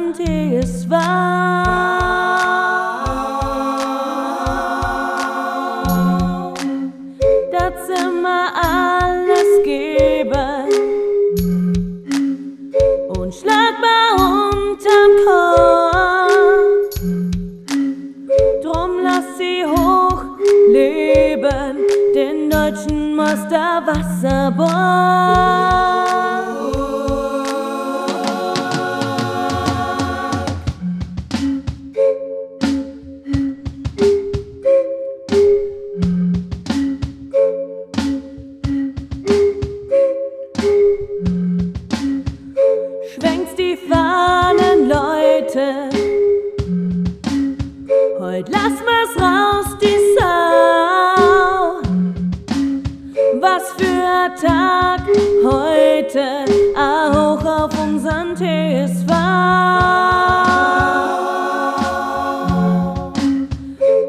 unseren TSV. Das immer alles geben, unschlagbar unterm Kopf. Drum lass sie hoch leben, den deutschen Musterwasserbock. Schwenkst die Fahnen, Leute, heut lass mal's raus, die Sau. Was für ein Tag heute, auch auf unseren TSV.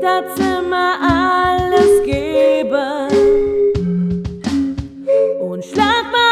Das immer alles geben, unschlagbar